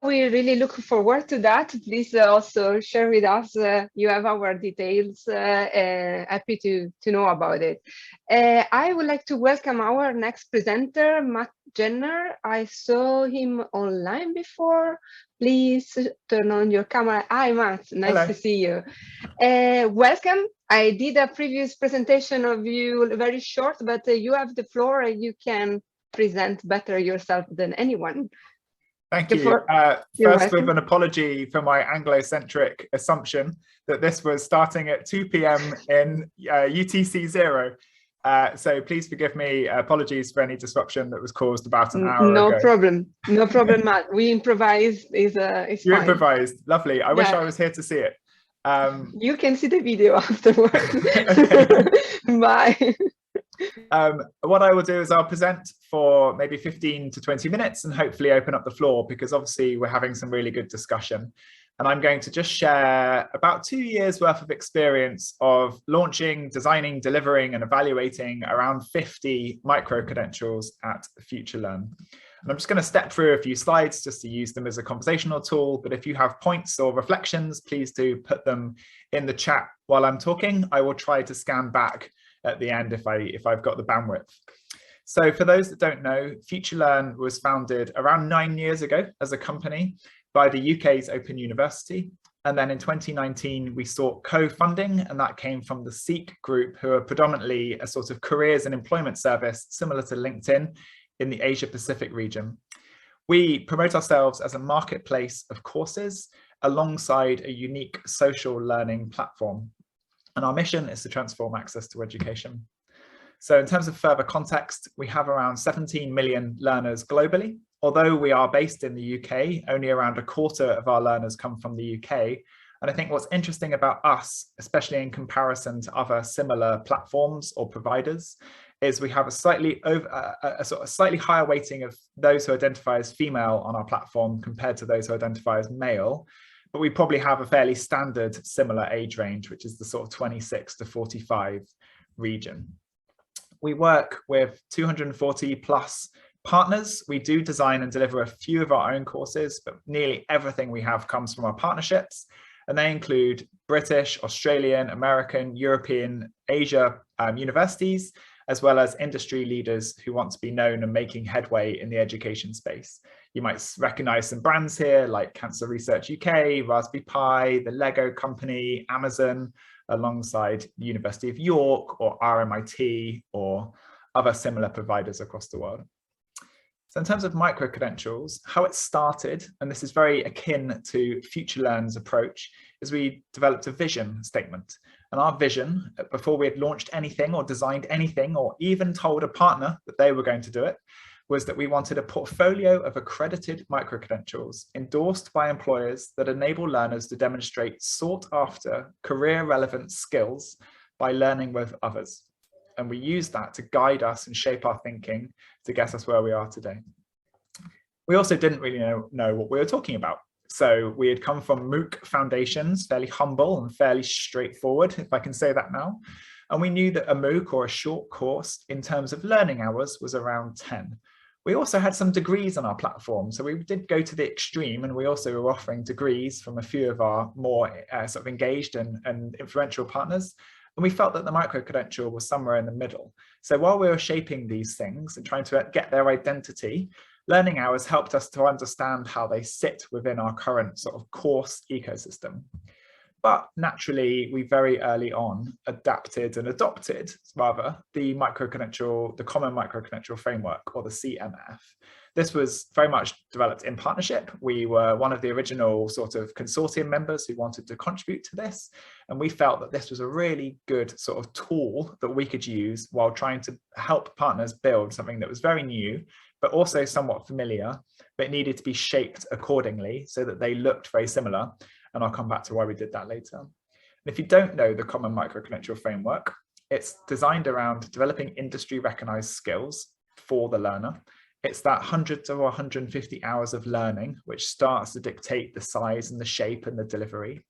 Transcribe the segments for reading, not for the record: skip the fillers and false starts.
we really look forward to that. Please also share with us. You have our details. Happy to know about it. I would like to welcome our next presenter, Matt Jenner. I saw him online before. Please turn on your camera. Hi, Matt. Nice Hello. to see you. Welcome. I did a previous presentation of you, very short, but you have the floor and you can present better yourself than anyone. Thank you. First, with an apology for my Anglo-centric assumption that this was starting at 2 p.m. in UTC 0. So please forgive me. Apologies for any disruption that was caused about an hour ago. No problem. No problem, Matt. We improvised. It's You fine. Improvised. Lovely. I wish I was here to see it. You can see the video afterwards. Bye. What I will do is I'll present for maybe 15 to 20 minutes and hopefully open up the floor, because obviously we're having some really good discussion. And I'm going to just share about 2 years worth of experience of launching, designing, delivering and evaluating around 50 micro-credentials at FutureLearn. And I'm just going to step through a few slides just to use them as a conversational tool. But if you have points or reflections, please do put them in the chat while I'm talking. I will try to scan back at the end if I've got the bandwidth. So for those that don't know, FutureLearn was founded around 9 years ago as a company by the UK's Open University. And then in 2019, we sought co-funding, and that came from the Seek group, who are predominantly a sort of careers and employment service similar to LinkedIn in the Asia Pacific region. We promote ourselves as a marketplace of courses alongside a unique social learning platform. And our mission is to transform access to education. So in terms of further context, we have around 17 million learners globally. Although we are based in the UK, only around a quarter of our learners come from the UK. And I think what's interesting about us, especially in comparison to other similar platforms or providers, is we have a slightly higher weighting of those who identify as female on our platform compared to those who identify as male. But we probably have a fairly standard similar age range, which is the sort of 26 to 45 region. We work with 240 plus partners. We do design and deliver a few of our own courses, but nearly everything we have comes from our partnerships. And they include British, Australian, American, European, Asia universities, as well as industry leaders who want to be known and making headway in the education space. You might recognize some brands here like Cancer Research UK, Raspberry Pi, the Lego Company, Amazon, alongside University of York or RMIT or other similar providers across the world. So in terms of micro-credentials, how it started, and this is very akin to FutureLearn's approach, is we developed a vision statement. And our vision, before we had launched anything or designed anything or even told a partner that they were going to do it, was that we wanted a portfolio of accredited micro-credentials endorsed by employers that enable learners to demonstrate sought-after career-relevant skills by learning with others. And we use that to guide us and shape our thinking to get us where we are today. We also didn't really know what we were talking about. So we had come from MOOC foundations, fairly humble and fairly straightforward, if I can say that now. And we knew that a MOOC or a short course in terms of learning hours was around 10. We also had some degrees on our platform. So we did go to the extreme, and we also were offering degrees from a few of our more sort of engaged and influential partners. And we felt that the micro-credential was somewhere in the middle. So while we were shaping these things and trying to get their identity, learning hours helped us to understand how they sit within our current sort of course ecosystem. But naturally, we very early on adapted and adopted, rather, the common micro-credential framework, or the CMF. This was very much developed in partnership. We were one of the original sort of consortium members who wanted to contribute to this. And we felt that this was a really good sort of tool that we could use while trying to help partners build something that was very new, but also somewhat familiar, but needed to be shaped accordingly so that they looked very similar. And I'll come back to why we did that later. And if you don't know the common micro-credential framework, it's designed around developing industry recognized skills for the learner. It's that 100 to 150 hours of learning, which starts to dictate the size and the shape and the delivery.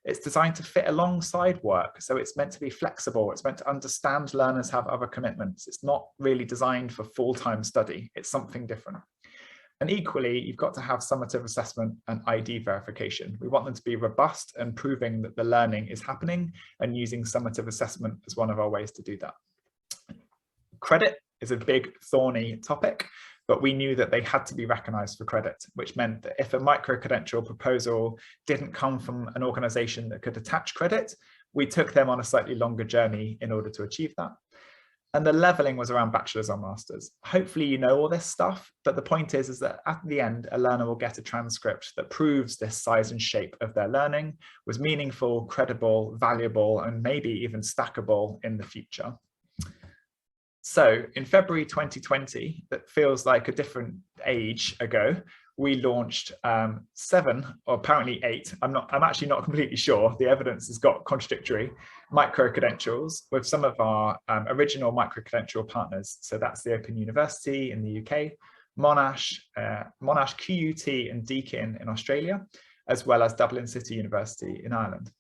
It's designed to fit alongside work. So it's meant to be flexible. It's meant to understand learners have other commitments. It's not really designed for full-time study. It's something different. And equally, you've got to have summative assessment and ID verification. We want them to be robust and proving that the learning is happening, and using summative assessment as one of our ways to do that. Credit is a big thorny topic, but we knew that they had to be recognized for credit, which meant that if a micro-credential proposal didn't come from an organization that could attach credit, we took them on a slightly longer journey in order to achieve that. And the leveling was around bachelor's or master's. Hopefully you know all this stuff, but the point is that at the end, a learner will get a transcript that proves this size and shape of their learning was meaningful, credible, valuable, and maybe even stackable in the future. So in February 2020, that feels like a different age ago, we launched 7, or apparently 8, I'm actually not completely sure, the evidence has got contradictory, micro-credentials with some of our original micro-credential partners. So that's the Open University in the UK, Monash, QUT and Deakin in Australia, as well as Dublin City University in Ireland.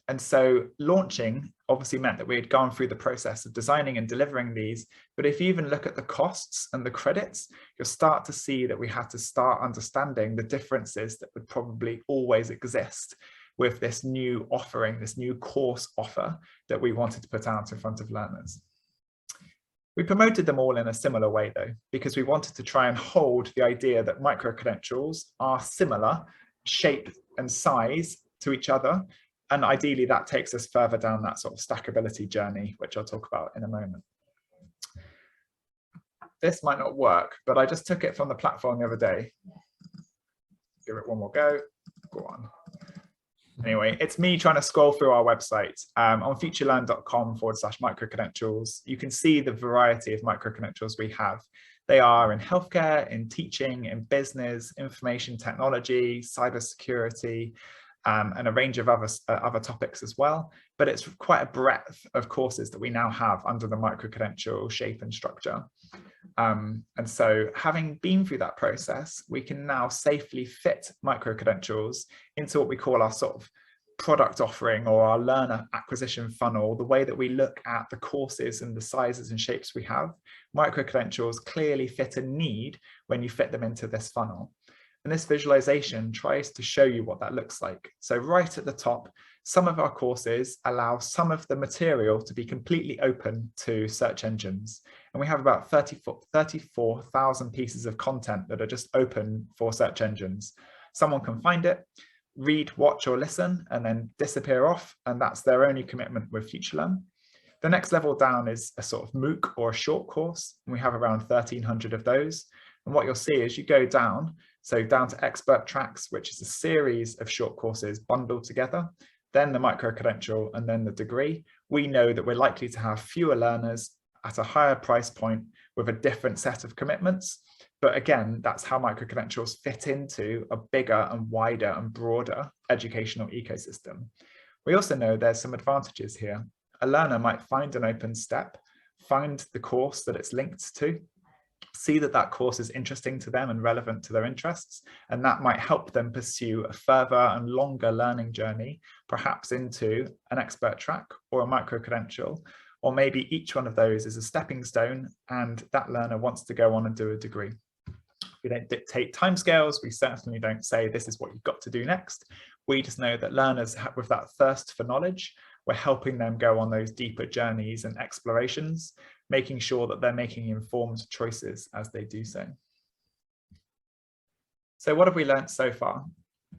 And so launching obviously meant that we had gone through the process of designing and delivering these, but if you even look at the costs and the credits, you'll start to see that we had to start understanding the differences that would probably always exist with this new offering, this new course offer that we wanted to put out in front of learners. We promoted them all in a similar way though, because we wanted to try and hold the idea that micro-credentials are similar shape and size to each other. And ideally that takes us further down that sort of stackability journey, which I'll talk about in a moment. This might not work, but I just took it from the platform the other day. Give it one more go. Go on. Anyway, it's me trying to scroll through our website. On futurelearn.com/microcredentials, you can see the variety of microcredentials we have. They are in healthcare, in teaching, in business, information technology, cybersecurity, and a range of other topics as well. But it's quite a breadth of courses that we now have under the micro-credential shape and structure. And so having been through that process, we can now safely fit micro-credentials into what we call our sort of product offering or our learner acquisition funnel, the way that we look at the courses and the sizes and shapes we have. Micro-credentials clearly fit a need when you fit them into this funnel. And this visualization tries to show you what that looks like. So right at the top, some of our courses allow some of the material to be completely open to search engines. And we have about 34,000 pieces of content that are just open for search engines. Someone can find it, read, watch, or listen, and then disappear off. And that's their only commitment with FutureLearn. The next level down is a sort of MOOC or a short course. And we have around 1,300 of those. And what you'll see is you go down, so down to expert tracks, which is a series of short courses bundled together, then the micro-credential, and then the degree. We know that we're likely to have fewer learners at a higher price point with a different set of commitments. But again, that's how micro-credentials fit into a bigger and wider and broader educational ecosystem. We also know there's some advantages here. A learner might find an open step, find the course that it's linked to, see that that course is interesting to them and relevant to their interests, and that might help them pursue a further and longer learning journey, perhaps into an expert track or a micro-credential, or maybe each one of those is a stepping stone and that learner wants to go on and do a degree. We don't dictate timescales. We certainly don't say this is what you've got to do next. We just know that learners with that thirst for knowledge, we're helping them go on those deeper journeys and explorations, making sure that they're making informed choices as they do so. So what have we learned so far?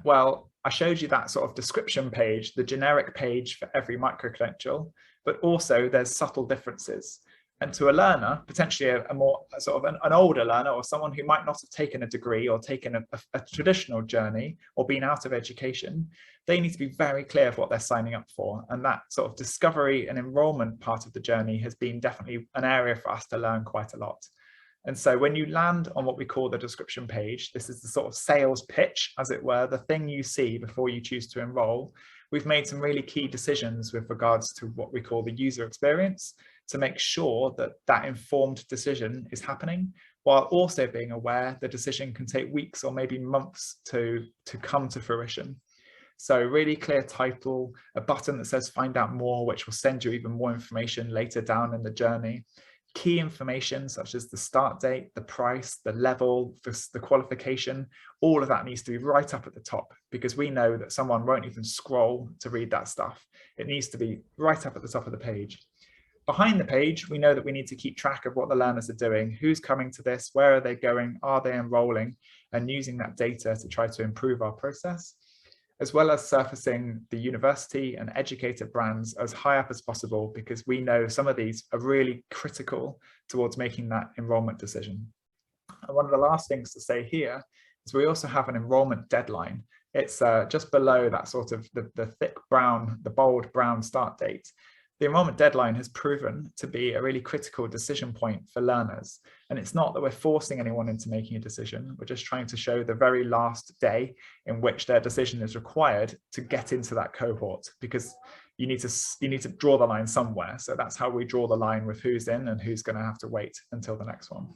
Well, I showed you that sort of description page, the generic page for every micro-credential, but also there's subtle differences. And to a learner, potentially a more sort of an older learner or someone who might not have taken a degree or taken a traditional journey or been out of education, they need to be very clear of what they're signing up for. And that sort of discovery and enrollment part of the journey has been definitely an area for us to learn quite a lot. And so when you land on what we call the description page, this is the sort of sales pitch, as it were, the thing you see before you choose to enroll. We've made some really key decisions with regards to what we call the user experience to make sure that that informed decision is happening, while also being aware the decision can take weeks or maybe months to come to fruition. So really clear title, a button that says find out more, which will send you even more information later down in the journey. Key information such as the start date, the price, the level, the qualification, all of that needs to be right up at the top, because we know that someone won't even scroll to read that stuff. It needs to be right up at the top of the page. Behind the page, we know that we need to keep track of what the learners are doing, who's coming to this, where are they going, are they enrolling, and using that data to try to improve our process, as well as surfacing the university and educator brands as high up as possible, because we know some of these are really critical towards making that enrollment decision. And one of the last things to say here is we also have an enrollment deadline. It's just below that sort of the thick brown, the bold brown start date. The enrollment deadline has proven to be a really critical decision point for learners. And it's not that we're forcing anyone into making a decision. We're just trying to show the very last day in which their decision is required to get into that cohort, because you need to draw the line somewhere. So that's how we draw the line with who's in and who's going to have to wait until the next one.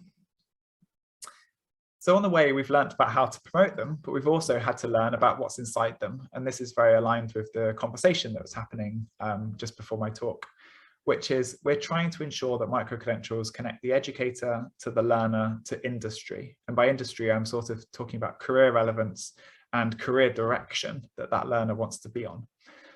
So on the way, we've learned about how to promote them, but we've also had to learn about what's inside them. And this is very aligned with the conversation that was happening just before my talk, which is we're trying to ensure that microcredentials connect the educator to the learner to industry. And by industry, I'm sort of talking about career relevance and career direction that that learner wants to be on.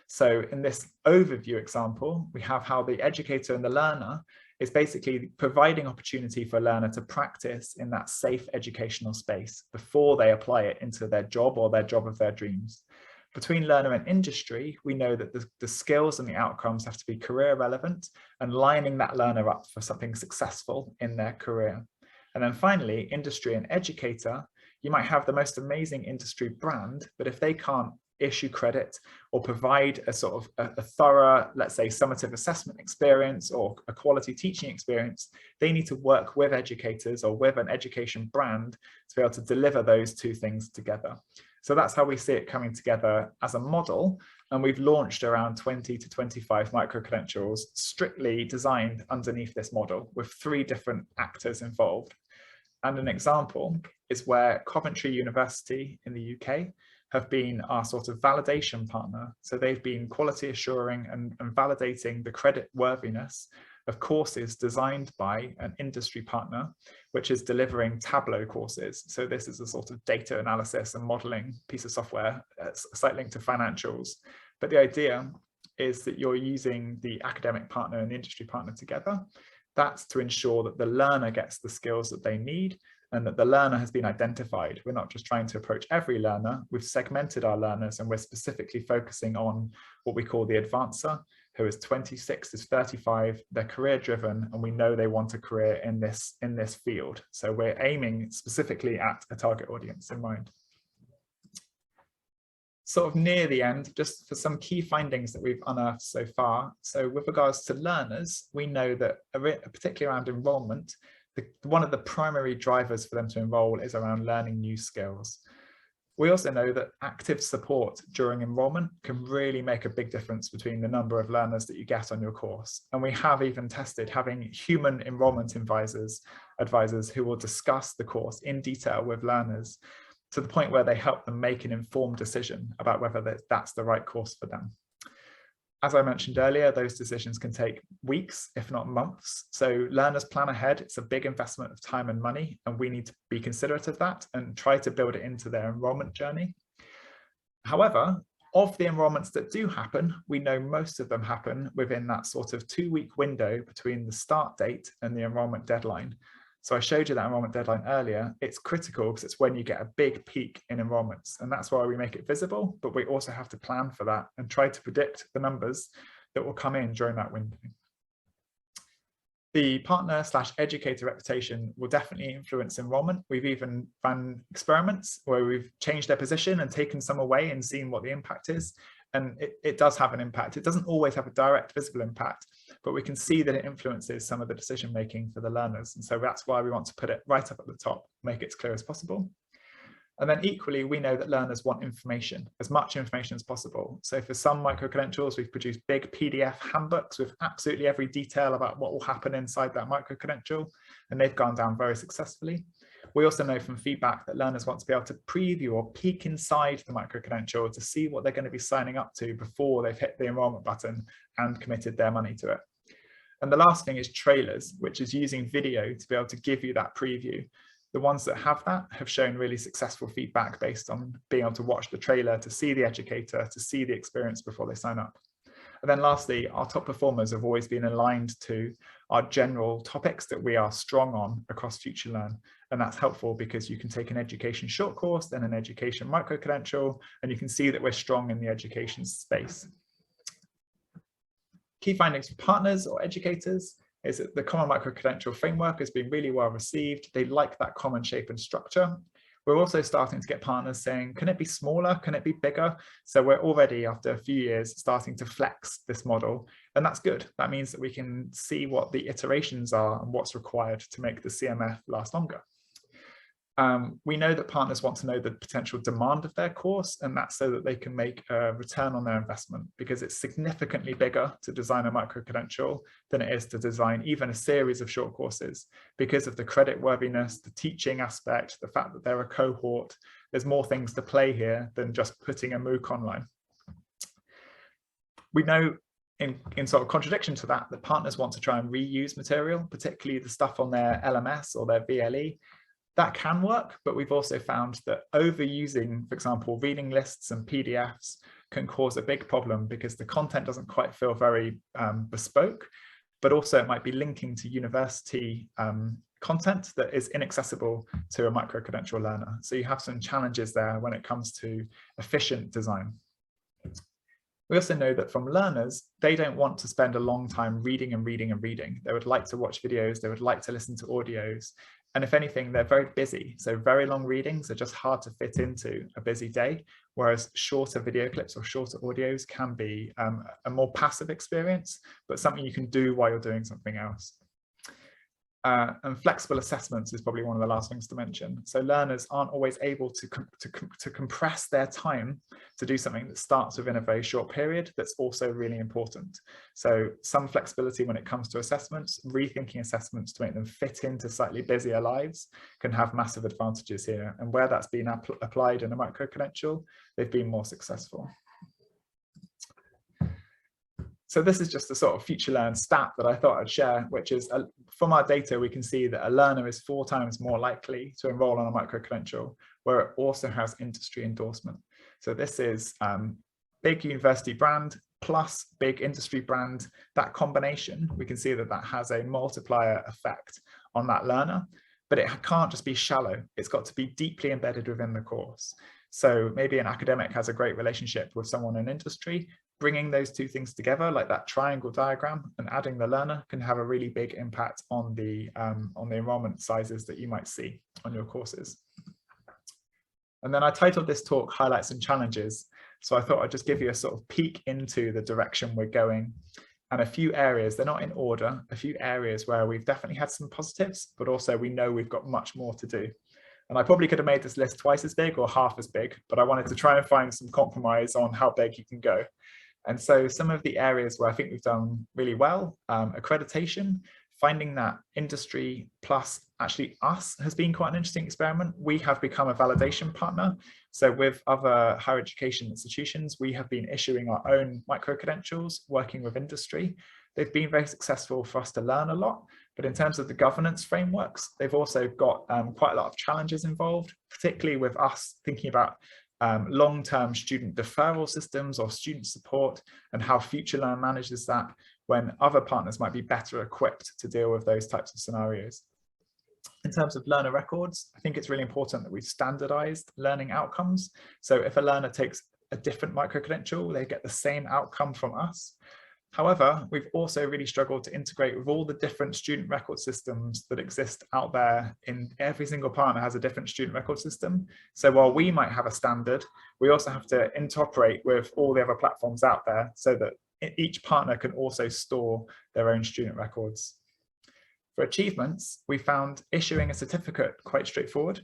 So in this overview example, we have how the educator and the learner is basically providing opportunity for a learner to practice in that safe educational space before they apply it into their job or their job of their dreams. Between learner and industry, we know that the skills and the outcomes have to be career relevant and lining that learner up for something successful in their career. And then finally, industry and educator, you might have the most amazing industry brand, but if they can't issue credit or provide a sort of a thorough, let's say, summative assessment experience or a quality teaching experience, they need to work with educators or with an education brand to be able to deliver those two things together. So that's how we see it coming together as a model. And we've launched around 20 to 25 microcredentials strictly designed underneath this model with 3 different actors involved. And an example is where Coventry University in the UK have been our sort of validation partner. So they've been quality assuring and validating the credit worthiness of courses designed by an industry partner, which is delivering Tableau courses. So this is a sort of data analysis and modeling piece of software, slightly linked to financials. But the idea is that you're using the academic partner and the industry partner together. That's to ensure that the learner gets the skills that they need and that the learner has been identified. We're not just trying to approach every learner, we've segmented our learners and we're specifically focusing on what we call the advancer, who is 26 to 35, they're career driven, and we know they want a career in this field. So we're aiming specifically at a target audience in mind. Sort of near the end, just for some key findings that we've unearthed so far. So with regards to learners, we know that particularly around enrollment, one of the primary drivers for them to enroll is around learning new skills. We also know that active support during enrollment can really make a big difference between the number of learners that you get on your course. And we have even tested having human enrollment advisors who will discuss the course in detail with learners to the point where they help them make an informed decision about whether that's the right course for them. As I mentioned earlier, those decisions can take weeks, if not months. So learners plan ahead. It's a big investment of time and money, and we need to be considerate of that and try to build it into their enrollment journey. However, of the enrollments that do happen, we know most of them happen within that sort of 2-week window between the start date and the enrollment deadline. So I showed you that enrollment deadline earlier. It's critical because it's when you get a big peak in enrollments, and that's why we make it visible, but we also have to plan for that and try to predict the numbers that will come in during that window. The partner/educator reputation will definitely influence enrollment. We've even run experiments where we've changed their position and taken some away and seen what the impact is. And it does have an impact. It doesn't always have a direct visible impact, but we can see that it influences some of the decision making for the learners. And so that's why we want to put it right up at the top, make it as clear as possible. And then equally, we know that learners want information, as much information as possible. So for some microcredentials, we've produced big PDF handbooks with absolutely every detail about what will happen inside that microcredential, and they've gone down very successfully. We also know from feedback that learners want to be able to preview or peek inside the microcredential to see what they're going to be signing up to before they've hit the enrollment button and committed their money to it. And the last thing is trailers, which is using video to be able to give you that preview. The ones that have that have shown really successful feedback based on being able to watch the trailer, to see the educator, to see the experience before they sign up. And then lastly, our top performers have always been aligned to our general topics that we are strong on across FutureLearn. And that's helpful because you can take an education short course, then an education micro-credential, and you can see that we're strong in the education space. Key findings for partners or educators is that the common micro-credential framework has been really well received. They like that common shape and structure. We're also starting to get partners saying, can it be smaller? Can it be bigger? So we're already, after a few years, starting to flex this model. And that's good. That means that we can see what the iterations are and what's required to make the CMF last longer. We know that partners want to know the potential demand of their course, and that's so that they can make a return on their investment, because it's significantly bigger to design a micro-credential than it is to design even a series of short courses, because of the credit worthiness, the teaching aspect, the fact that they're a cohort. There's more things to play here than just putting a MOOC online. We know in sort of contradiction to that, that partners want to try and reuse material, particularly the stuff on their LMS or their VLE. That can work, but we've also found that overusing, for example, reading lists and PDFs can cause a big problem because the content doesn't quite feel very bespoke, but also it might be linking to university content that is inaccessible to a micro-credential learner. So you have some challenges there when it comes to efficient design. We also know that from learners, they don't want to spend a long time reading and reading and reading. They would like to watch videos, they would like to listen to audios. And if anything, they're very busy. So very long readings are just hard to fit into a busy day, whereas shorter video clips or shorter audios can be a more passive experience, but something you can do while you're doing something else. And flexible assessments is probably one of the last things to mention. So learners aren't always able to compress their time to do something that starts within a very short period. That's also really important. So some flexibility when it comes to assessments, rethinking assessments to make them fit into slightly busier lives can have massive advantages here. And where that's been applied in a micro-credential, they've been more successful. So this is just a sort of FutureLearn stat that I thought I'd share, which is from our data, we can see that a learner is 4 times more likely to enroll on a micro-credential where it also has industry endorsement. So this is big university brand plus big industry brand. That combination, we can see that that has a multiplier effect on that learner, but it can't just be shallow. It's got to be deeply embedded within the course. So maybe an academic has a great relationship with someone in industry. Bringing those two things together, like that triangle diagram, and adding the learner can have a really big impact on the enrollment sizes that you might see on your courses. And then I titled this talk Highlights and Challenges. So I thought I'd just give you a sort of peek into the direction we're going, and a few areas, they're not in order, a few areas where we've definitely had some positives, but also we know we've got much more to do. And I probably could have made this list twice as big or half as big, but I wanted to try and find some compromise on how big you can go. And so some of the areas where I think we've done really well, accreditation, finding that industry plus actually us has been quite an interesting experiment. We have become a validation partner. So with other higher education institutions, we have been issuing our own micro-credentials, working with industry. They've been very successful for us to learn a lot, but in terms of the governance frameworks, they've also got quite a lot of challenges involved, particularly with us thinking about long-term student deferral systems or student support and how FutureLearn manages that when other partners might be better equipped to deal with those types of scenarios. In terms of learner records, I think it's really important that we've standardized learning outcomes. So if a learner takes a different micro-credential, they get the same outcome from us. However, we've also really struggled to integrate with all the different student record systems that exist out there. In every single partner has a different student record system. So while we might have a standard, we also have to interoperate with all the other platforms out there so that each partner can also store their own student records. For achievements, we found issuing a certificate quite straightforward.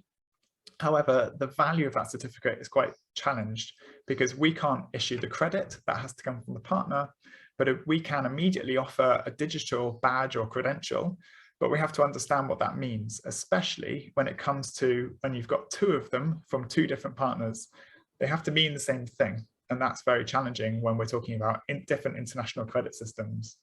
However, the value of that certificate is quite challenged because we can't issue the credit, that has to come from the partner. But we can immediately offer a digital badge or credential, but we have to understand what that means, especially when it comes to when you've got 2 of them from 2 different partners. They have to mean the same thing, and that's very challenging when we're talking about different international credit systems.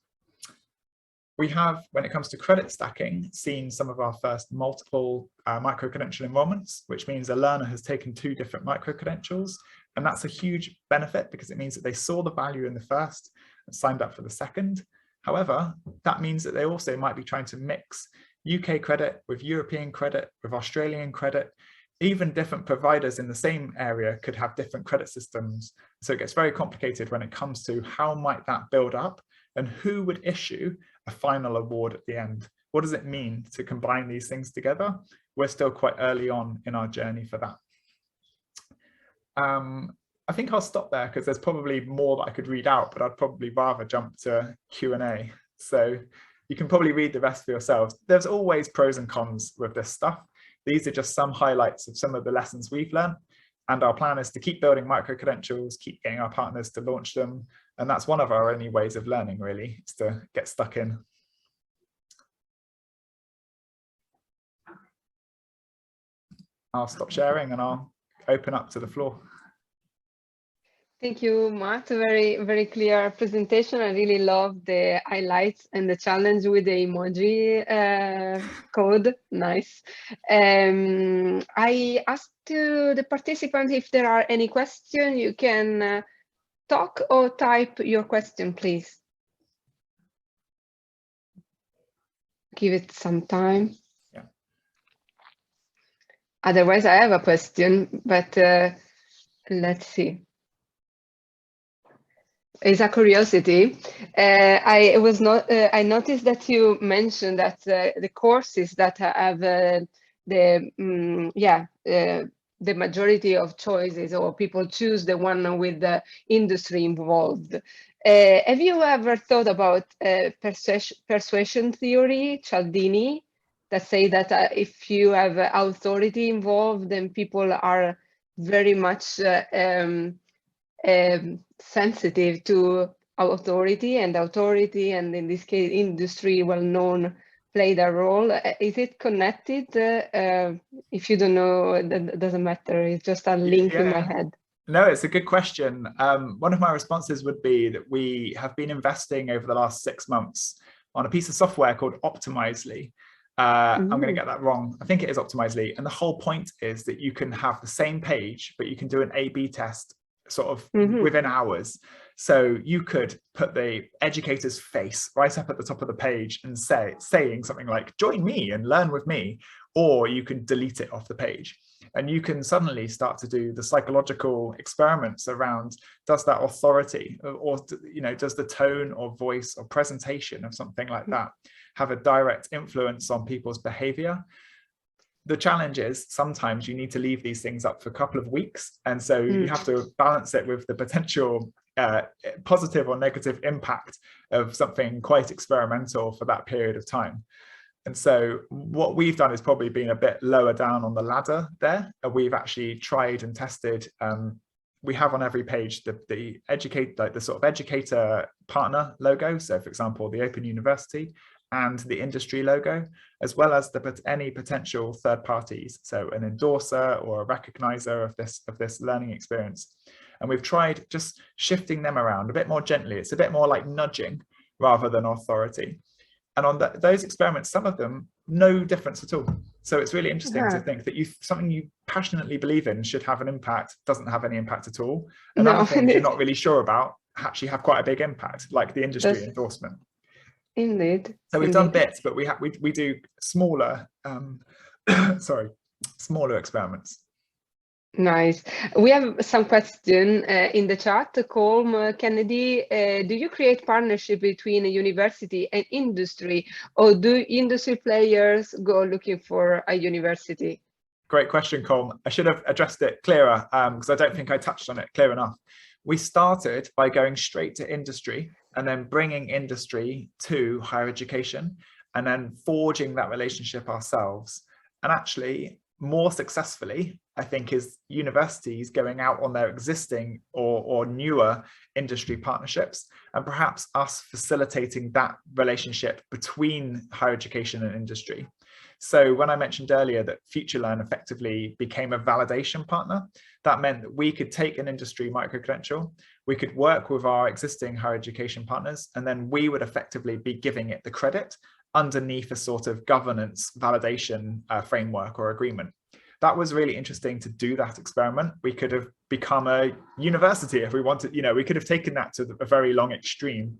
We have, when it comes to credit stacking, seen some of our first multiple micro-credential enrollments, which means a learner has taken 2 different micro-credentials. And that's a huge benefit because it means that they saw the value in the first and signed up for the second. However, that means that they also might be trying to mix UK credit with European credit, with Australian credit. Even different providers in the same area could have different credit systems. So it gets very complicated when it comes to how might that build up and who would issue a final award at the end. What does it mean to combine these things together? We're still quite early on in our journey for that. I think I'll stop there because there's probably more that I could read out, but I'd probably rather jump to Q&A. So you can probably read the rest for yourselves. There's always pros and cons with this stuff. These are just some highlights of some of the lessons we've learned. And our plan is to keep building micro-credentials, keep getting our partners to launch them. And that's one of our only ways of learning, really, is to get stuck in. I'll stop sharing and I'll open up to the floor. Thank you, Matt. Very, very clear presentation. I really love the highlights and the challenge with the emoji code. Nice. I asked to the participants if there are any questions. You can talk or type your question, please. Give it some time. Yeah. Otherwise, I have a question, but let's see. It's a curiosity. I noticed that you mentioned that the courses that have the majority of choices, or people choose the one with the industry involved. Have you ever thought about persuasion theory, Cialdini, that say that if you have authority involved, then people are very much sensitive to authority, and in this case industry well-known played a role. Is it connected? If you don't know, that doesn't matter, it's just a link in my head. No, it's a good question. One of my responses would be that we have been investing over the last 6 months on a piece of software called Optimizely. I'm going to get that wrong. I think it is Optimizely. And the whole point is that you can have the same page, but you can do an A/B test sort of within hours. So you could put the educator's face right up at the top of the page and saying something like, join me and learn with me, or you can delete it off the page. And you can suddenly start to do the psychological experiments around, does that authority or does the tone or voice or presentation of something like that have a direct influence on people's behavior? The challenge is sometimes you need to leave these things up for a couple of weeks. And so you have to balance it with the potential positive or negative impact of something quite experimental for that period of time. And so what we've done is probably been a bit lower down on the ladder there. We've actually tried and tested. We have on every page the sort of educator partner logo. So for example, the Open University and the industry logo, as well as any potential third parties, so an endorser or a recognizer of this learning experience. And we've tried just shifting them around a bit more gently. It's a bit more like nudging rather than authority. And on those experiments, some of them, no difference at all. So it's really interesting to think that something you passionately believe in should have an impact, doesn't have any impact at all. And other things you're not really sure about actually have quite a big impact, like the industry endorsement. Indeed. So we've done bits, but we do smaller, smaller experiments. Nice. We have some question in the chat. Colm Kennedy, do you create partnership between a university and industry, or do industry players go looking for a university? Great question, Colm. I should have addressed it clearer because I don't think I touched on it clear enough. We started by going straight to industry and then bringing industry to higher education and then forging that relationship ourselves. And actually, more successfully, I think, is universities going out on their existing or newer industry partnerships, and perhaps us facilitating that relationship between higher education and industry. So when I mentioned earlier that FutureLearn effectively became a validation partner, that meant that we could take an industry microcredential, we could work with our existing higher education partners, and then we would effectively be giving it the credit underneath a sort of governance validation framework or agreement. That was really interesting to do that experiment. We could have become a university if we wanted, you know, we could have taken that to a very long extreme.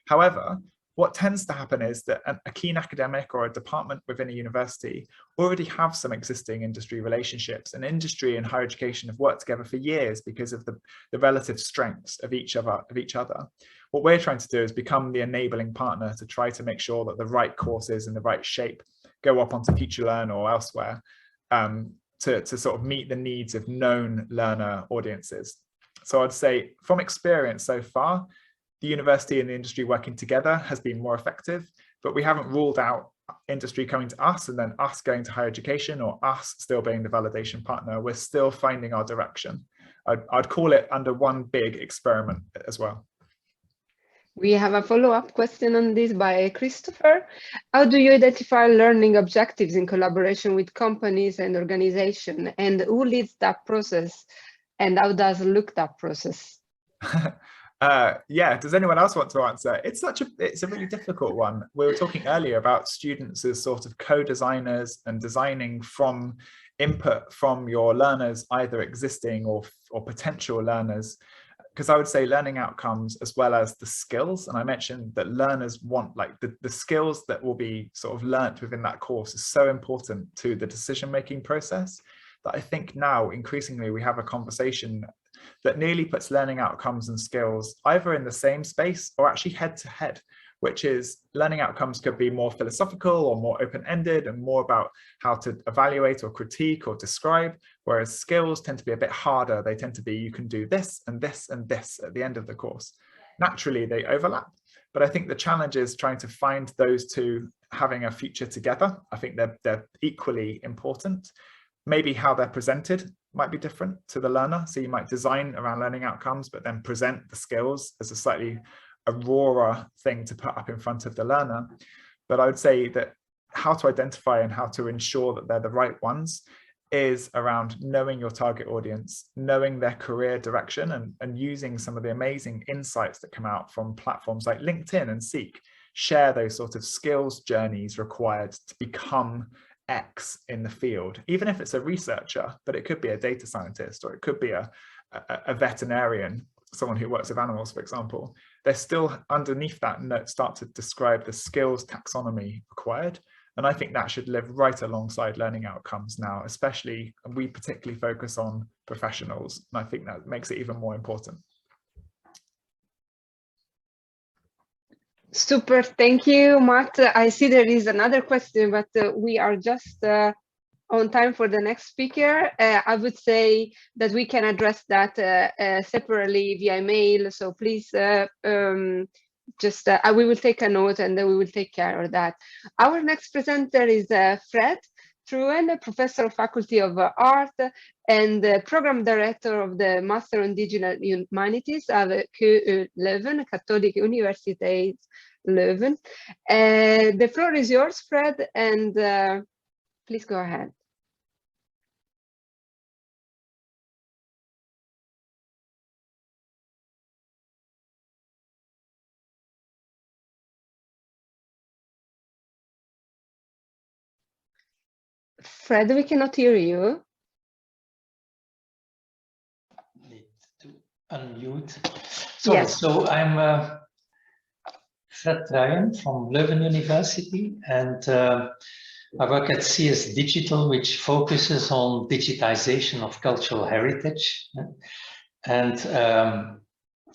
However, what tends to happen is that a keen academic or a department within a university already have some existing industry relationships, and industry and higher education have worked together for years because of the relative strengths of each other. What we're trying to do is become the enabling partner to try to make sure that the right courses in the right shape go up onto FutureLearn or elsewhere to sort of meet the needs of known learner audiences. So I'd say from experience so far, the university and the industry working together has been more effective, but we haven't ruled out industry coming to us and then us going to higher education, or us still being the validation partner. We're still finding our direction. I'd call it under one big experiment as well. We have a follow-up question on this by Christopher. How do you identify learning objectives in collaboration with companies and organizations, and who leads that process, and how does look that process? Yeah, does anyone else want to answer? It's a really difficult one. We were talking earlier about students as sort of co-designers and designing from input from your learners, either existing or potential learners, because I would say learning outcomes as well as the skills. And I mentioned that learners want, like, the skills that will be sort of learnt within that course is so important to the decision-making process that I think now increasingly we have a conversation that nearly puts learning outcomes and skills either in the same space or actually head to head, which is learning outcomes could be more philosophical or more open-ended and more about how to evaluate or critique or describe, whereas skills tend to be a bit harder. They tend to be, you can do this and this and this at the end of the course. Naturally, they overlap, but I think the challenge is trying to find those two having a future together. I think they're equally important. Maybe how they're presented might be different to the learner. So you might design around learning outcomes, but then present the skills as a slightly rawer thing to put up in front of the learner. But I would say that how to identify and how to ensure that they're the right ones is around knowing your target audience, knowing their career direction, and using some of the amazing insights that come out from platforms like LinkedIn and Seek. Share those sort of skills journeys required to become X in the field, even if it's a researcher, but it could be a data scientist, or it could be a veterinarian, someone who works with animals, for example. They're still underneath that note start to describe the skills taxonomy required. And I think that should live right alongside learning outcomes now, especially we particularly focus on professionals. And I think that makes it even more important. Super, thank you, Matt. I see there is another question, but we are just on time for the next speaker. I would say that we can address that separately via email. So please we will take a note and then we will take care of that. Our next presenter is Fred Truen, Professor of Faculty of Art and Program Director of the Master in Digital Humanities at KU Leuven, Katholieke Universiteit Leuven. The floor is yours, Fred, and please go ahead. Fred, we cannot hear you. Need to unmute. Sorry, yes. So I'm Fred Truen from Leuven University, and I work at CS Digital, which focuses on digitization of cultural heritage. And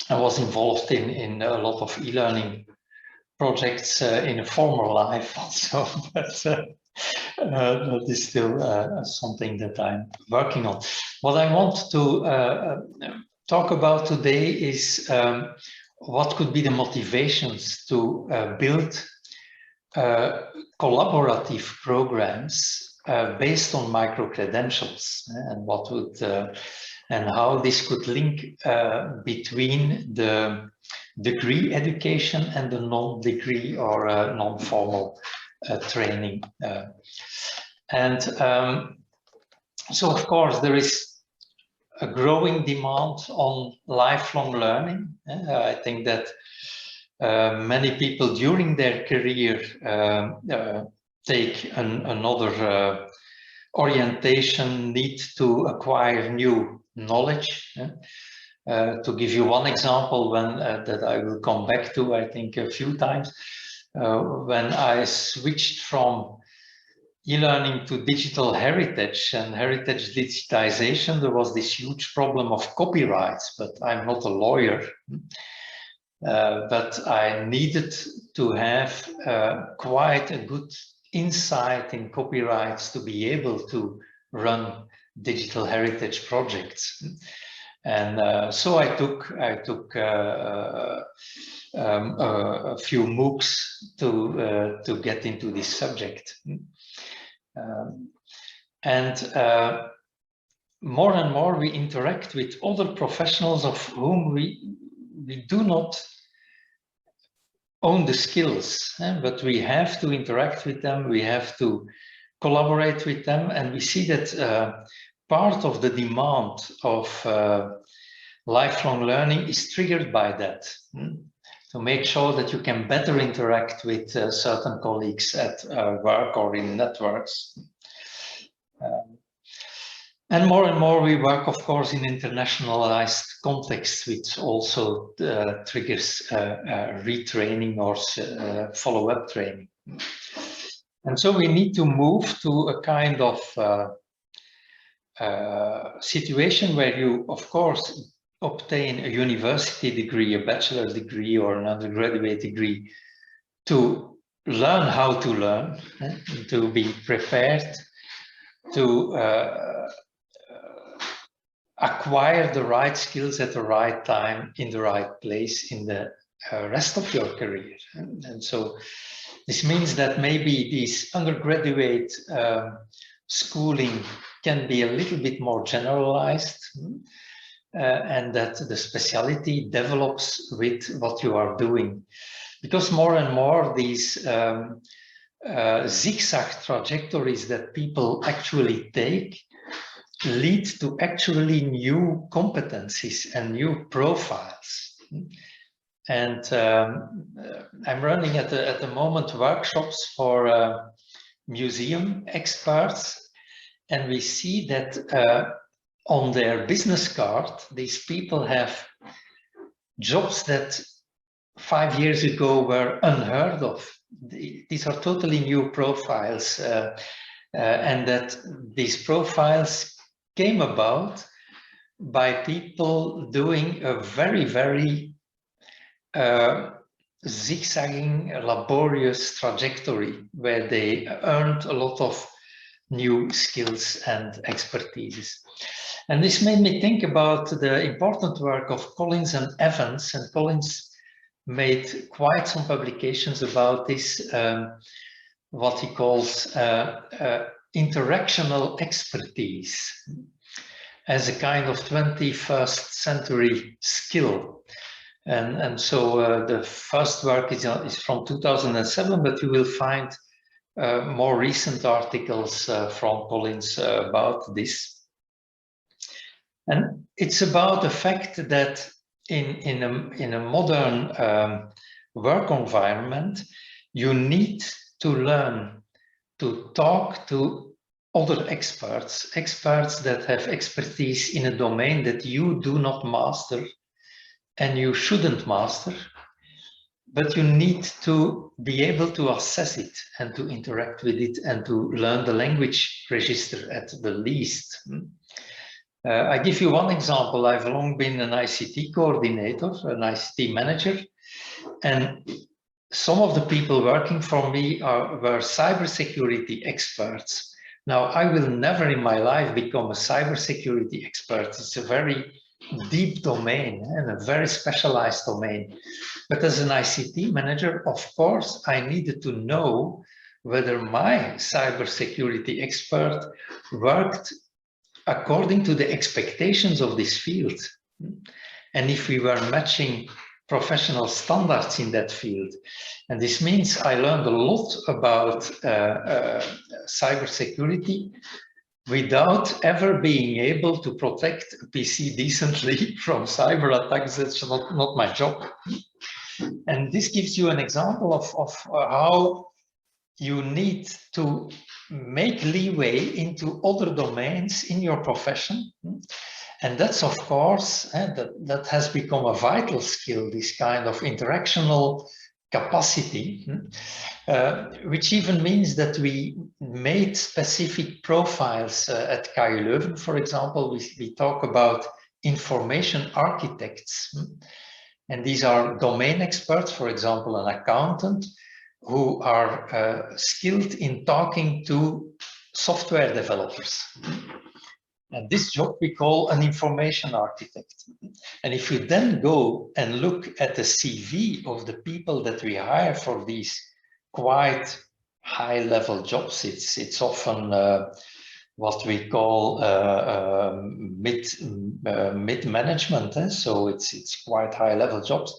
I was involved in a lot of e-learning projects in a former life also, but that is still something that I'm working on. What I want to talk about today is what could be the motivations to build collaborative programs based on microcredentials, and what would and how this could link between the degree education and the non-degree or non-formal training. And so, of course, there is a growing demand on lifelong learning. I think that many people during their career take another orientation, need to acquire new knowledge. To give you one example, that I will come back to, I think a few times, when I switched from e-learning to digital heritage and heritage digitization, there was this huge problem of copyrights, but I'm not a lawyer. But I needed to have quite a good insight in copyrights to be able to run digital heritage projects. And so I took a few MOOCs to get into this subject. More and more we interact with other professionals of whom we do not own the skills, but we have to interact with them, we have to collaborate with them, and we see that part of the demand of lifelong learning is triggered by that. To make sure that you can better interact with certain colleagues at work or in networks. And more we work, of course, in internationalized contexts, which also triggers retraining or follow-up training. And so we need to move to a kind of situation where you, of course, obtain a university degree, a bachelor's degree or an undergraduate degree to learn how to learn, to be prepared to acquire the right skills at the right time in the right place in the rest of your career. And so this means that maybe this undergraduate schooling can be a little bit more generalized, and that the speciality develops with what you are doing. Because more and more these zigzag trajectories that people actually take lead to actually new competencies and new profiles. And I'm running at the moment workshops for museum experts, and we see that on their business card, these people have jobs that 5 years ago were unheard of. These are totally new profiles, and that these profiles came about by people doing a very, very zigzagging, laborious trajectory where they earned a lot of new skills and expertise. And this made me think about the important work of Collins and Evans, and Collins made quite some publications about this, what he calls interactional expertise as a kind of 21st century skill. And so the first work is from 2007, but you will find more recent articles from Collins about this. And it's about the fact that in a modern work environment, you need to learn to talk to other experts that have expertise in a domain that you do not master and you shouldn't master, but you need to be able to assess it and to interact with it and to learn the language register at the least. I give you one example. I've long been an ICT coordinator, an ICT manager, and some of the people working for me were cybersecurity experts. Now, I will never in my life become a cybersecurity expert. It's a very deep domain and a very specialized domain. But as an ICT manager, of course, I needed to know whether my cybersecurity expert worked according to the expectations of this field. And if we were matching professional standards in that field. And this means I learned a lot about cybersecurity without ever being able to protect a PC decently from cyber attacks. That's not my job. And this gives you an example of how you need to make leeway into other domains in your profession. And that's, of course, that has become a vital skill, this kind of interactional capacity, which even means that we made specific profiles at KU Leuven, for example. We talk about information architects. And these are domain experts, for example, an accountant, who are skilled in talking to software developers. And this job we call an information architect. And if you then go and look at the CV of the people that we hire for these quite high-level jobs, it's often what we call mid-management. So it's quite high-level jobs.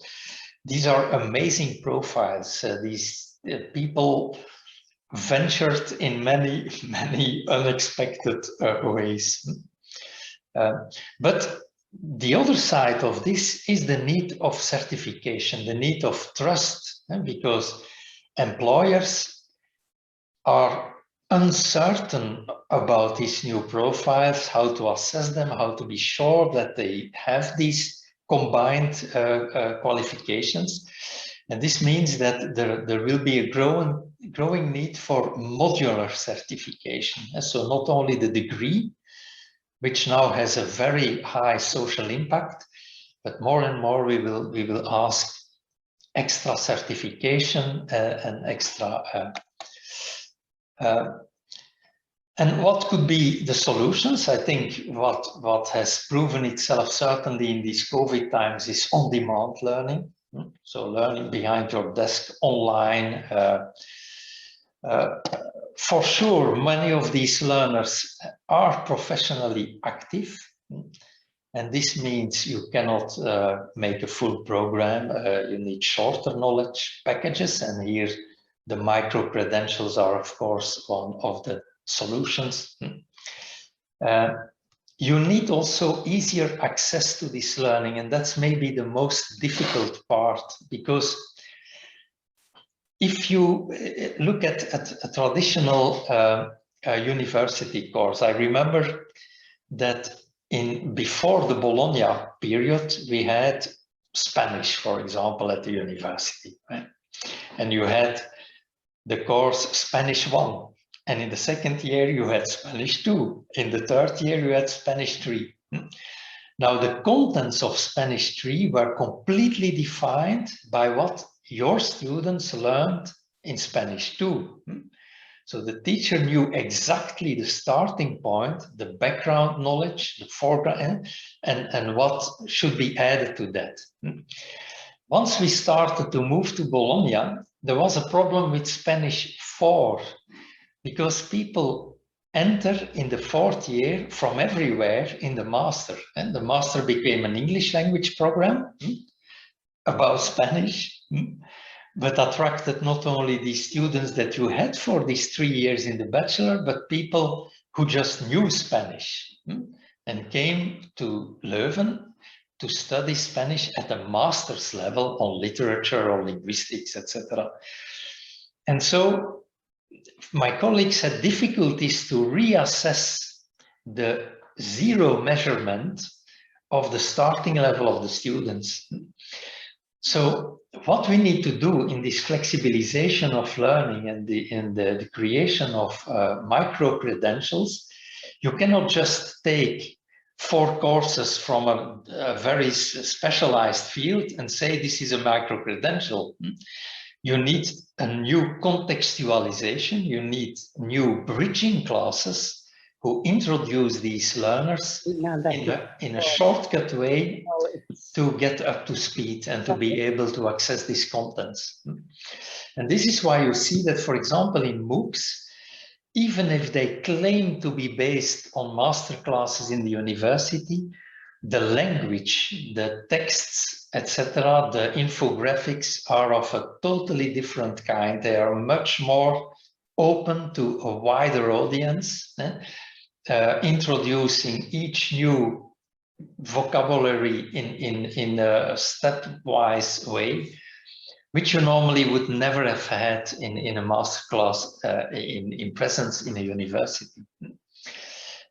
These are amazing profiles. These people ventured in many unexpected ways. But the other side of this is the need of certification, the need of trust, because employers are uncertain about these new profiles, how to assess them, how to be sure that they have these combined qualifications. And this means that there will be a growing need for modular certification. So not only the degree, which now has a very high social impact, but more and more we will ask extra certification and extra. And what could be the solutions? I think what has proven itself certainly in these COVID times is on-demand learning. So learning behind your desk online. For sure, many of these learners are professionally active. And this means you cannot make a full program. You need shorter knowledge packages. And here the micro-credentials are, of course, one of the solutions. You need also easier access to this learning, and that's maybe the most difficult part, because if you look at a traditional university course, I remember that before the Bologna period, we had Spanish, for example, at the university, right? And you had the course Spanish 1. And in the second year, you had Spanish 2. In the third year, you had Spanish 3. Now, the contents of Spanish 3 were completely defined by what your students learned in Spanish 2. So the teacher knew exactly the starting point, the background knowledge, the foreground, and what should be added to that. Once we started to move to Bologna, there was a problem with Spanish 4. Because people enter in the fourth year from everywhere in the master. And the master became an English language program about Spanish, but attracted not only the students that you had for these 3 years in the bachelor, but people who just knew Spanish and came to Leuven to study Spanish at a master's level on literature or linguistics, etc. And so my colleagues had difficulties to reassess the zero measurement of the starting level of the students. So what we need to do in this flexibilization of learning and the creation of micro-credentials, you cannot just take 4 courses from a very specialized field and say this is a micro-credential. You need a new contextualization, you need new bridging classes who introduce these learners in a shortcut way to get up to speed and to be able to access these contents. And this is why you see that, for example, in MOOCs, even if they claim to be based on master classes in the university, the language, the texts etc., the infographics are of a totally different kind. They are much more open to a wider audience, introducing each new vocabulary in a stepwise way, which you normally would never have had in a masterclass in presence in a university.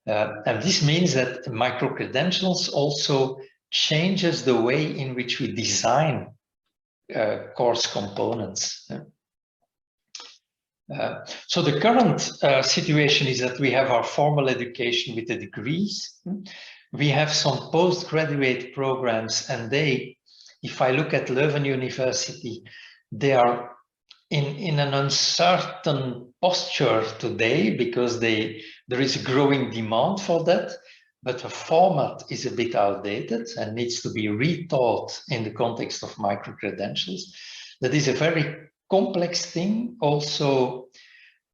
And this means that microcredentials also changes the way in which we design course components. So the current situation is that we have our formal education with the degrees. We have some postgraduate programs, and they, if I look at Leuven University, they are in an uncertain posture today because there is a growing demand for that, but the format is a bit outdated and needs to be rethought in the context of microcredentials. That is a very complex thing also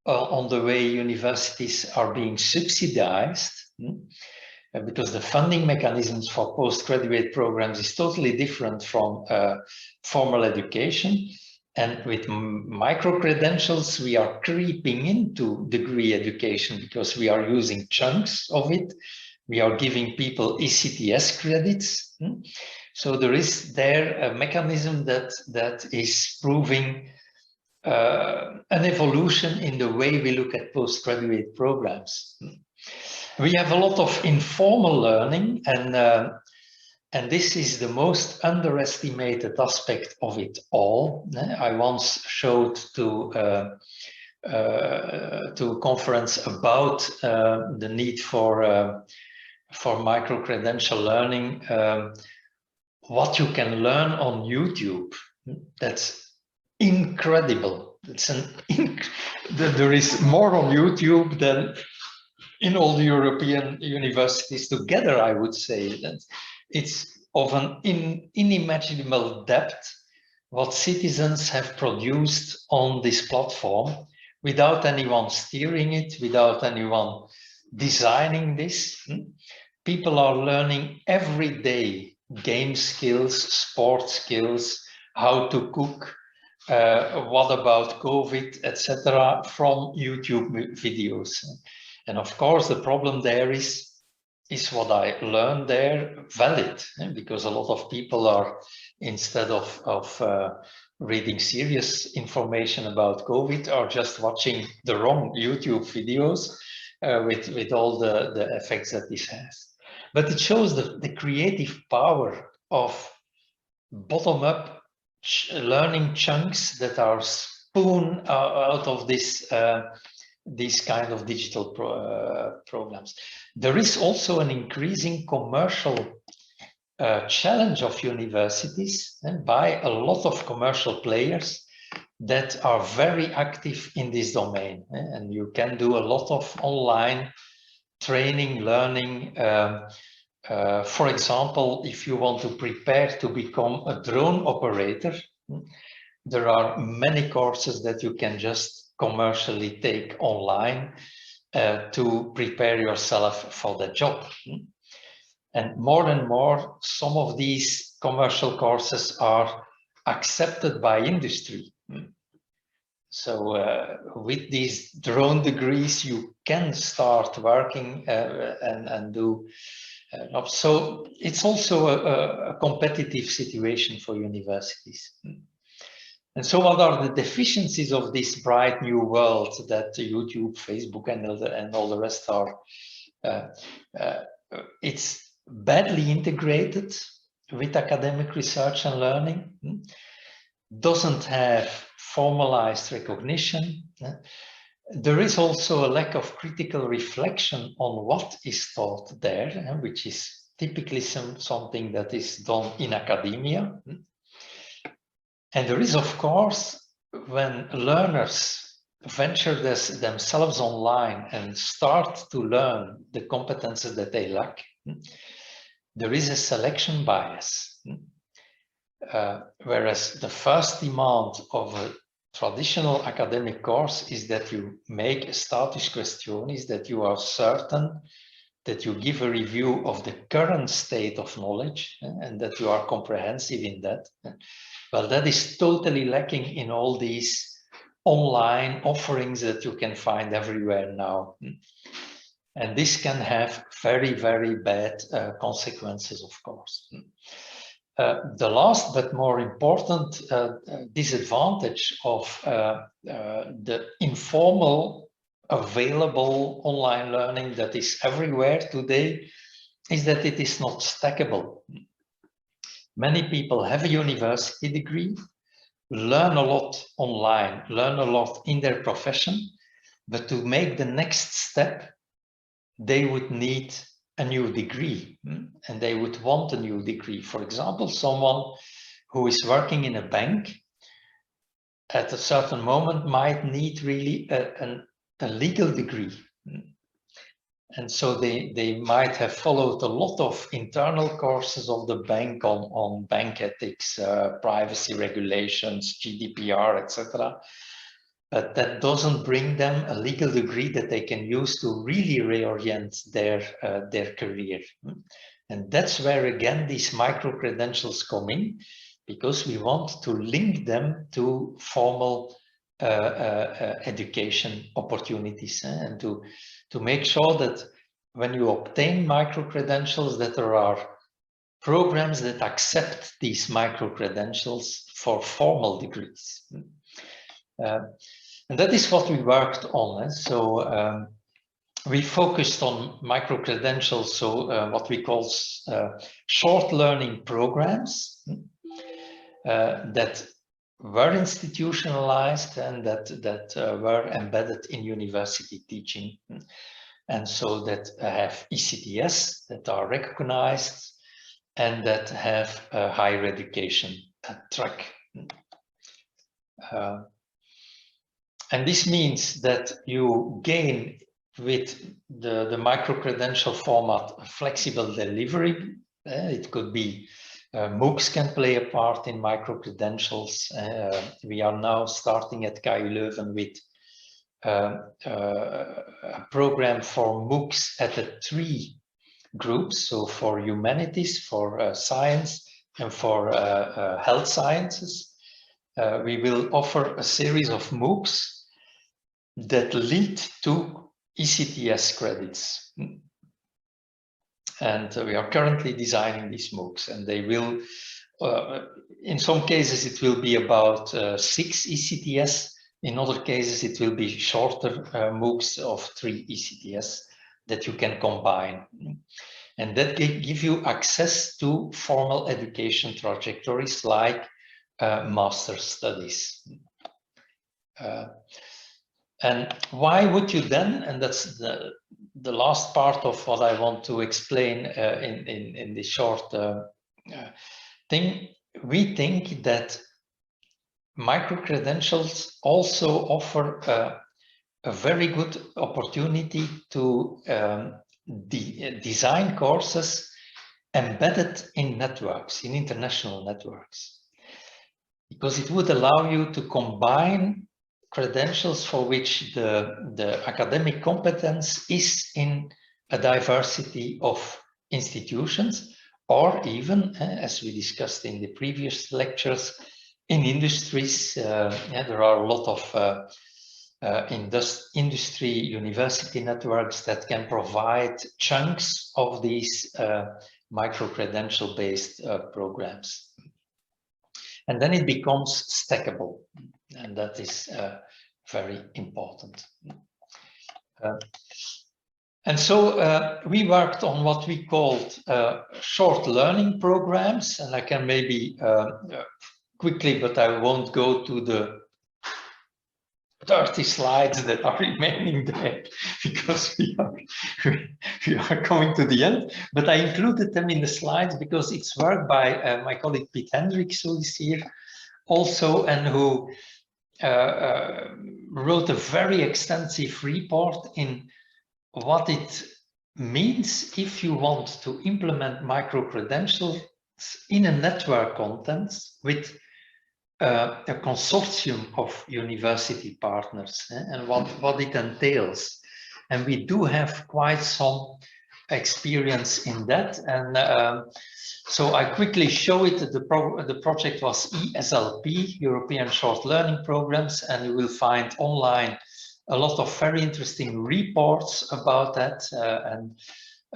on the way universities are being subsidized, because the funding mechanisms for postgraduate programs is totally different from formal education. And with microcredentials, we are creeping into degree education because we are using chunks of it. We are giving people ECTS credits. So there is a mechanism that is proving an evolution in the way we look at postgraduate programs. We have a lot of informal learning, and this is the most underestimated aspect of it all. I once showed to a conference about the need for micro-credential learning, what you can learn on YouTube. That's incredible. There is more on YouTube than in all the European universities together, I would say. It's of an unimaginable depth what citizens have produced on this platform without anyone steering it, without anyone designing this. People are learning every day game skills, sport skills, how to cook, what about COVID, etc., from YouTube videos. And of course, the problem there is what I learned there valid? Because a lot of people are, instead of reading serious information about COVID, are just watching the wrong YouTube videos with all the effects that this has. But it shows the creative power of bottom-up learning chunks that are spun out of this these kind of digital programs. There is also an increasing commercial challenge of universities by a lot of commercial players that are very active in this domain. And you can do a lot of online training, learning. For example, if you want to prepare to become a drone operator, there are many courses that you can just commercially take online to prepare yourself for the job. And more, some of these commercial courses are accepted by industry. So with these drone degrees, you can start working and do. So it's also a competitive situation for universities. And so what are the deficiencies of this bright new world that YouTube, Facebook, and all the rest are? It's badly integrated with academic research and learning, doesn't have formalized recognition. There is also a lack of critical reflection on what is taught there, which is typically something that is done in academia. And there is, of course, when learners venture themselves online and start to learn the competences that they lack, there is a selection bias. Whereas the first demand of a traditional academic course is that you make a status question, is that you are certain that you give a review of the current state of knowledge and that you are comprehensive in that. Well, that is totally lacking in all these online offerings that you can find everywhere now. And this can have very, very bad consequences, of course. The last but more important disadvantage of the informal available online learning that is everywhere today is that it is not stackable. Many people have a university degree, learn a lot online, learn a lot in their profession, but to make the next step, they would need a new degree and they would want a new degree. For example, someone who is working in a bank at a certain moment might need really a legal degree. And so they might have followed a lot of internal courses of the bank on bank ethics, privacy regulations, GDPR, etc. But that doesn't bring them a legal degree that they can use to really reorient their career. And that's where, again, these micro-credentials come in, because we want to link them to formal education opportunities and to make sure that when you obtain micro-credentials, that there are programs that accept these micro-credentials for formal degrees. And that is what we worked on. So we focused on micro-credentials, so what we call short learning programs that were institutionalized and that were embedded in university teaching. And so that have ECTS, that are recognized, and that have a higher education track. And this means that you gain with the micro-credential format a flexible delivery. It could be MOOCs can play a part in micro-credentials. We are now starting at KU Leuven with a program for MOOCs at the 3 groups. So for humanities, for science, and for health sciences. We will offer a series of MOOCs that lead to ECTS credits. And we are currently designing these MOOCs, and they will, in some cases, it will be about 6 ECTS. In other cases, it will be shorter MOOCs of 3 ECTS that you can combine. And that give you access to formal education trajectories like master's studies. And why would you then, and that's the last part of what I want to explain in this short thing, we think that micro-credentials also offer a very good opportunity to design courses embedded in networks, in international networks, because it would allow you to combine credentials for which the academic competence is in a diversity of institutions, or even, as we discussed in the previous lectures, in industries. There are a lot of industry university networks that can provide chunks of these micro-credential based programs. And then it becomes stackable, and that is very important. And so we worked on what we called short learning programs, and I can maybe quickly, but I won't go to the 30 slides that are remaining there, because we are coming to the end, but I included them in the slides because it's work by my colleague Piet Hendricks, who is here also, and who wrote a very extensive report in what it means if you want to implement micro-credentials in a network context with a consortium of university partners, and what it entails. And we do have quite some experience in that. And so I quickly show it. The project was ESLP, European Short Learning Programs, and you will find online a lot of very interesting reports about that.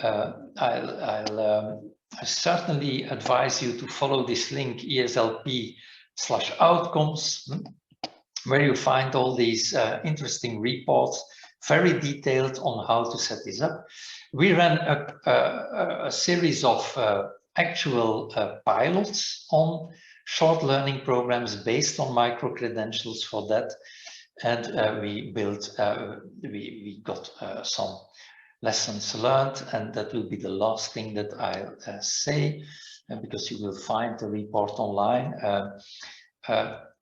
I certainly advise you to follow this link, ESLP/outcomes, where you find all these interesting reports, very detailed on how to set this up. We ran a series of actual pilots on short learning programs based on micro-credentials for that. And we got some lessons learned, and that will be the last thing that I'll say, because you will find the report online.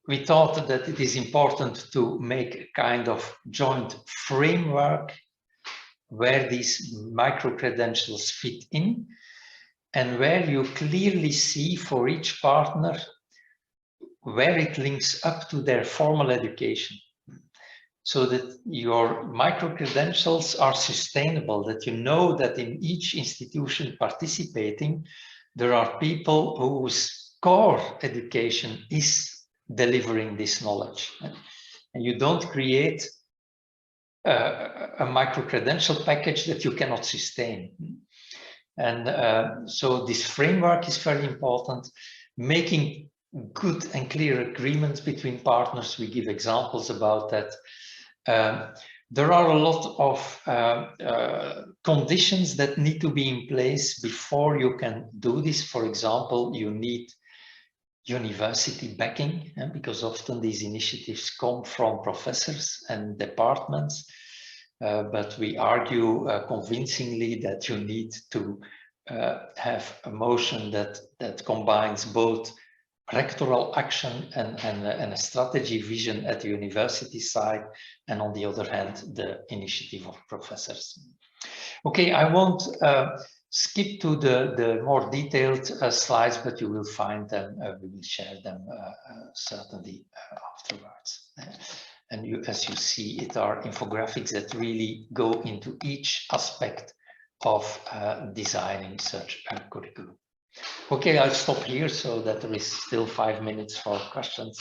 We thought that it is important to make a kind of joint framework where these micro-credentials fit in, and where you clearly see for each partner where it links up to their formal education, so that your micro-credentials are sustainable, that you know that in each institution participating, there are people whose core education is delivering this knowledge. And you don't create a micro-credential package that you cannot sustain. And so this framework is very important. Making good and clear agreements between partners, we give examples about that. There are a lot of conditions that need to be in place before you can do this. For example, you need university backing, because often these initiatives come from professors and departments. But we argue convincingly that you need to have a motion that combines both rectoral action and a strategy vision at the university side, and on the other hand, the initiative of professors. Okay, I won't skip to the more detailed slides, but you will find them, we will share them certainly afterwards. And as you see, it are infographics that really go into each aspect of designing such a curriculum. Okay, I'll stop here so that there is still 5 minutes for questions.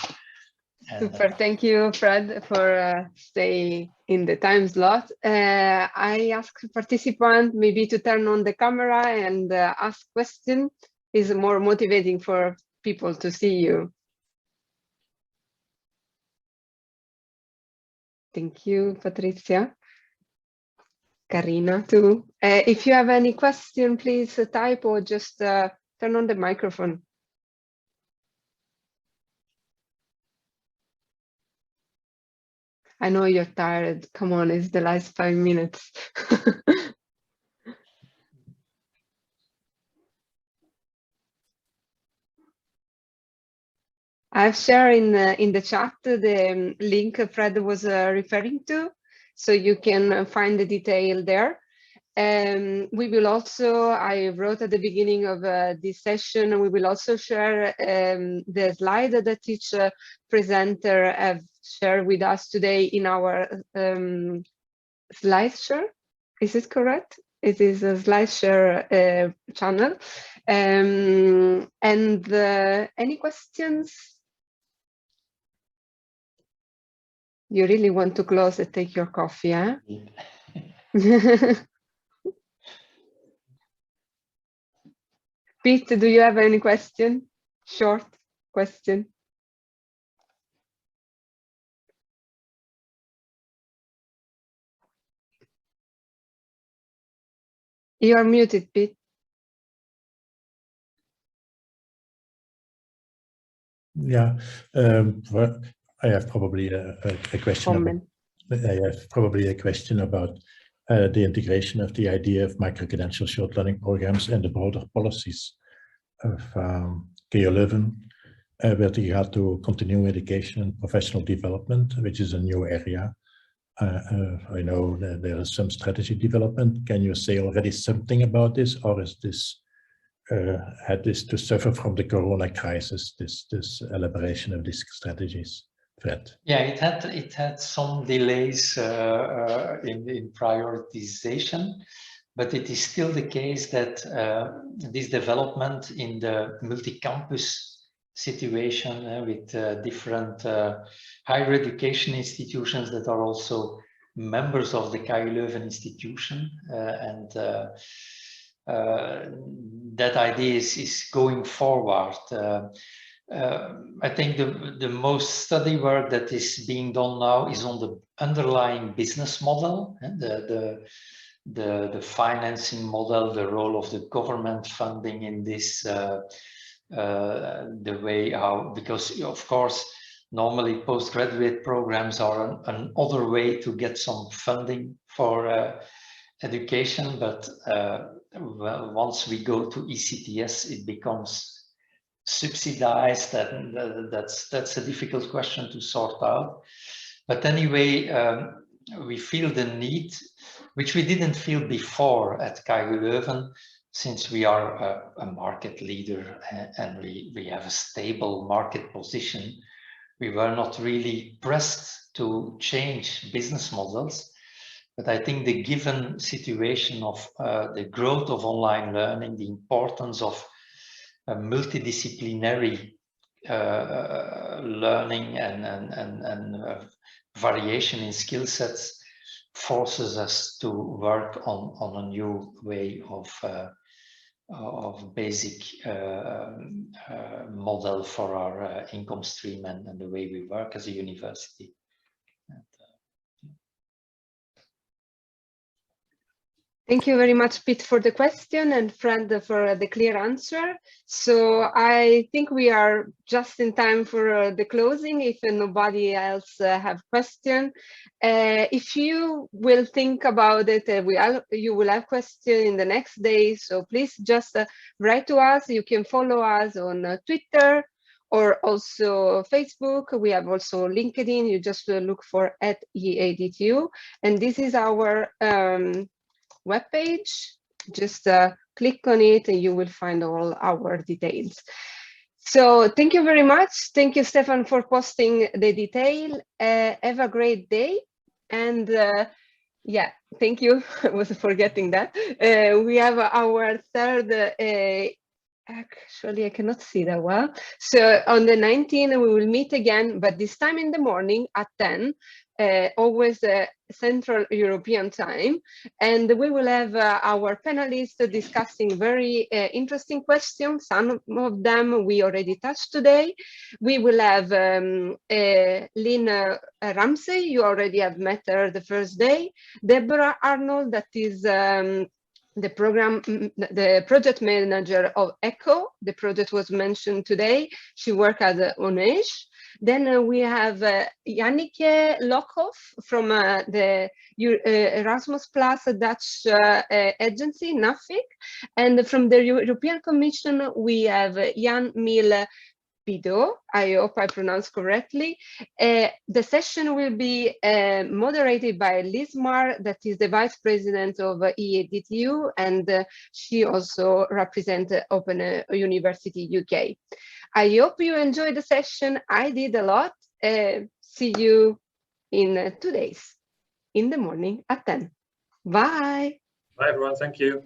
Super, thank you, Fred, for staying in the time slot. I ask participants maybe to turn on the camera and ask questions. Is more motivating for people to see you. Thank you, Patricia. Karina, too. If you have any question, please type or just turn on the microphone. I know you're tired. Come on, it's the last 5 minutes. I've shared in the chat the link Fred was referring to, so you can find the detail there. We will also, I wrote at the beginning of this session, we will also share the slide that each presenter have shared with us today in our SlideShare. Is it correct? It is a SlideShare channel. And any questions? You really want to close and take your coffee, huh? Pete, do you have any question? Short question. You are muted, Pete. Yeah, I have probably a question. I have probably a question about the integration of the idea of micro-credential short learning programs and the broader policies of KU Leuven with regard to continuing education and professional development, which is a new area. I know that there is some strategy development. Can you say already something about this, or is this had this to suffer from the Corona crisis, this elaboration of these strategies, Fred? Yeah, it had some delays in prioritization, but it is still the case that this development in the multi-campus situation with different higher education institutions that are also members of the KU Leuven institution, and that idea is going forward. I think the most study work that is being done now is on the underlying business model, and the financing model, the role of the government funding in this, the way how, because of course normally postgraduate programs are another way to get some funding for education, but well, once we go to ECTS, it becomes subsidized, and that's a difficult question to sort out. But anyway, we feel the need, which we didn't feel before at KU Leuven, since we are a market leader and we have a stable market position. We were not really pressed to change business models. But I think the given situation of the growth of online learning, the importance of multidisciplinary learning and variation in skill sets forces us to work on a new way of basic model for our income stream and the way we work as a university. Thank you very much, Pete, for the question, and Fred for the clear answer. So I think we are just in time for the closing, if nobody else have question. If you will think about it, you will have question in the next day, so please just write to us. You can follow us on Twitter or also Facebook. We have also LinkedIn. You just look for @EADTU, and this is our webpage. Just click on it and you will find all our details. So thank you very much. Thank you, Stefan, for posting the detail. Have a great day. And yeah, thank you. I was forgetting that. We have our third, actually, I cannot see that well. So on the 19th, we will meet again, but this time in the morning at 10. Always Central European time, and we will have our panelists discussing very interesting questions. Some of them we already touched today. We will have Lynn Ramsey, you already have met her the first day. Deborah Arnold, that is the project manager of ECHO. The project was mentioned today. She worked at ONESH. Then we have Jannike Lokhoff from the Erasmus Plus Dutch agency, NAFIC. And from the European Commission, we have Jan Mil Pido. I hope I pronounced correctly. The session will be moderated by Liz Marr, that is the Vice President of EADTU, and she also represents Open University UK. I hope you enjoyed the session. I did a lot. See you in 2 days in the morning at 10. Bye. Bye, everyone. Thank you.